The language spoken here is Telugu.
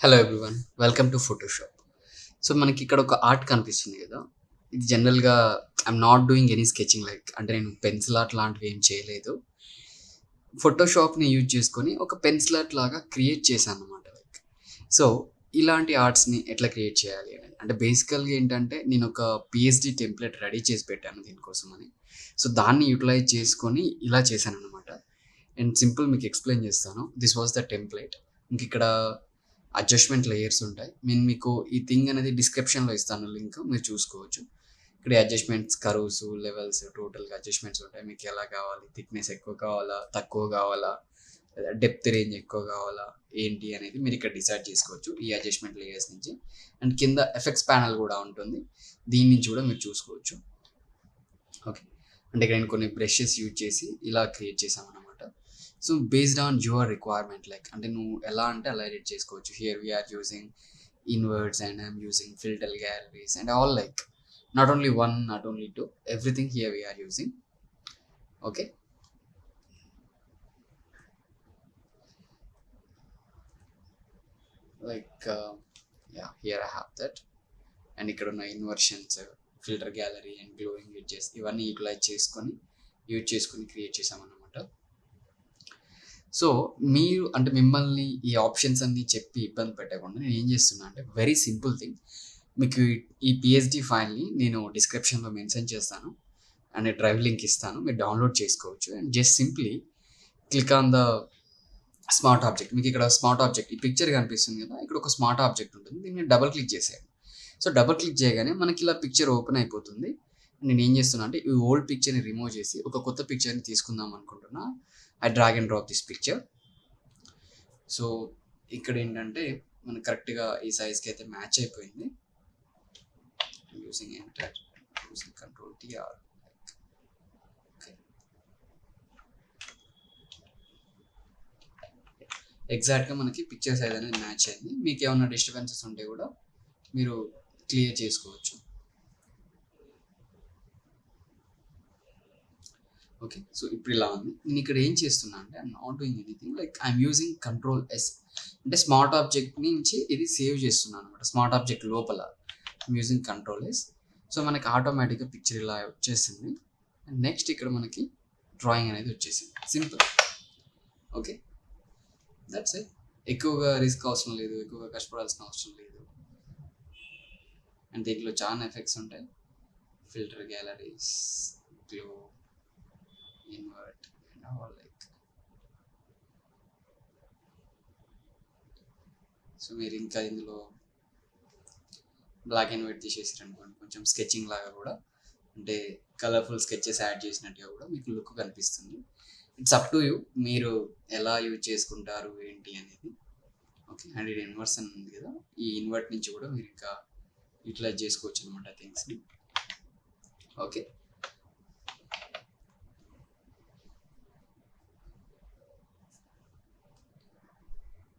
Hello everyone, welcome to Photoshop. So మనకి ఇక్కడ ఒక ఆర్ట్ కనిపిస్తుంది కదా. ఇది జనరల్గా I'm not doing any sketching, like అంటే నేను పెన్సిల్ ఆర్ట్ లాంటివి ఏం చేయలేదు. ఫోటోషాప్ని యూజ్ చేసుకొని ఒక పెన్సిల్ ఆర్ట్ లాగా క్రియేట్ చేశాను అనమాట. లైక్ సో ఇలాంటి ఆర్ట్స్ని ఎట్లా క్రియేట్ చేయాలి అనేది, అంటే బేసికల్గా ఏంటంటే నేను ఒక పిహెచ్డి టెంప్లెట్ రెడీ చేసి పెట్టాను దీనికోసం అని. సో దాన్ని యూటిలైజ్ చేసుకొని ఇలా చేశాను అనమాట. అండ్ సింపుల్ మీకు ఎక్స్ప్లెయిన్ చేస్తాను. This was the template. ఇంక ఇక్కడ అడ్జస్ట్మెంట్ లేయర్స్ ఉంటాయి. నేను మీకు ఈ థింగ్ అనేది డిస్క్రిప్షన్లో ఇస్తాను, లింక్ మీరు చూసుకోవచ్చు. ఇక్కడ అడ్జస్ట్మెంట్స్, కర్వ్స్, లెవెల్స్, టోటల్గా అడ్జస్ట్మెంట్స్ ఉంటాయి. మీకు ఎలా కావాలి, థిక్నెస్ ఎక్కువ కావాలా, తక్కువ కావాలా, లేదా డెప్త్ రేంజ్ ఎక్కువ కావాలా, ఏంటి అనేది మీరు ఇక్కడ డిసైడ్ చేసుకోవచ్చు ఈ అడ్జస్ట్మెంట్ లేయర్స్ నుంచి. అండ్ కింద ఎఫెక్ట్స్ ప్యానల్ కూడా ఉంటుంది, దీని నుంచి కూడా మీరు చూసుకోవచ్చు. ఓకే, అంటే ఇక్కడ నేను కొన్ని బ్రషెస్ యూజ్ చేసి ఇలా క్రియేట్ చేసాను అనమాట. So based on your requirement, like అంటే నువ్వు ఎలా అంటే అలా ఎడిట్ చేసుకోవచ్చు. Here we are using inwards and I'm using filter galleries and all, like not only one, not only two, everything here we are using. Okay, like yeah, here I have that. And ఇక్కడ ఉన్న inversions, filter gallery and glowing edges ఇవన్నీ యూటిలైజ్ చేసుకొని యూజ్ చేసుకొని క్రియేట్ చేసామన్నమాట. సో మీరు అంటే మిమ్మల్ని ఈ ఆప్షన్స్ అన్నీ చెప్పి ఇబ్బంది పెట్టకుండా నేను ఏం చేస్తున్నా అంటే వెరీ సింపుల్ థింగ్. మీకు ఈ పిహెచ్డి ఫైల్ని నేను డిస్క్రిప్షన్లో మెన్షన్ చేస్తాను అండ్ డ్రైవ్ లింక్ ఇస్తాను, మీరు డౌన్లోడ్ చేసుకోవచ్చు. And just simply click on the smart object. మీకు ఇక్కడ స్మార్ట్ ఆబ్జెక్ట్ ఈ పిక్చర్ కనిపిస్తుంది కదా, ఇక్కడ ఒక స్మార్ట్ ఆబ్జెక్ట్ ఉంటుంది, దీన్ని డబల్ క్లిక్ చేసేయండి. సో డబల్ క్లిక్ చేయగానే మనకి ఇలా పిక్చర్ ఓపెన్ అయిపోతుంది. నేను ఏం చేస్తున్నా అంటే ఈ ఓల్డ్ పిక్చర్ని రిమూవ్ చేసి ఒక కొత్త పిక్చర్ని తీసుకుందాం అనుకుంటున్నా. I drag and drop this picture. So ఇక్కడ ఏంటంటే మనకు కరెక్ట్గా ఈ సైజ్కి అయితే మ్యాచ్ అయిపోయింది. Using enter, using control TR. Okay, ఎగ్జాక్ట్గా మనకి పిక్చర్ సైజ్ అనేది మ్యాచ్ అయింది. మీకు ఏమైనా డిస్టర్బెన్సెస్ ఉంటే కూడా మీరు క్లియర్ చేసుకోవచ్చు. ఓకే, సో ఇప్పుడు ఇలా ఉంది. నేను ఇక్కడ ఏం చేస్తున్నా అంటే I'm not doing anything, like I'm using control yes, అంటే స్మార్ట్ ఆబ్జెక్ట్ నుంచి ఇది సేవ్ చేస్తున్నాను అనమాట. స్మార్ట్ ఆబ్జెక్ట్ లోపల యూజింగ్ కంట్రోల్ ఎస్. సో మనకి ఆటోమేటిక్గా పిక్చర్ ఇలా వచ్చేసింది. అండ్ నెక్స్ట్ ఇక్కడ మనకి డ్రాయింగ్ అనేది వచ్చేసింది, సింపుల్. Okay, that's it. ఎక్కువగా రిస్క్ అవసరం లేదు, ఎక్కువగా కష్టపడాల్సిన అవసరం లేదు. అండ్ దీంట్లో చాలా ఎఫెక్ట్స్ ఉంటాయి, filter galleries, glow, invert and all, like. So మీరు ఇంకా ఇందులో బ్లాక్ అండ్ వైట్ తీసేసారు అనుకోండి, కొంచెం స్కెచింగ్ లాగా కూడా, అంటే కలర్ఫుల్ స్కెచెస్ యాడ్ చేసినట్టుగా కూడా మీకు లుక్ కనిపిస్తుంది. ఇట్స్ అప్ టు యూ, మీరు ఎలా యూజ్ చేసుకుంటారు ఏంటి అనేది. ఓకే, అండ్ ఇది ఇన్వర్షన్ ఉంది కదా, ఈ ఇన్వర్ట్ నుంచి కూడా మీరు ఇంకా యూటిలైజ్ చేసుకోవచ్చు అనమాట థింగ్స్ని. ఓకే.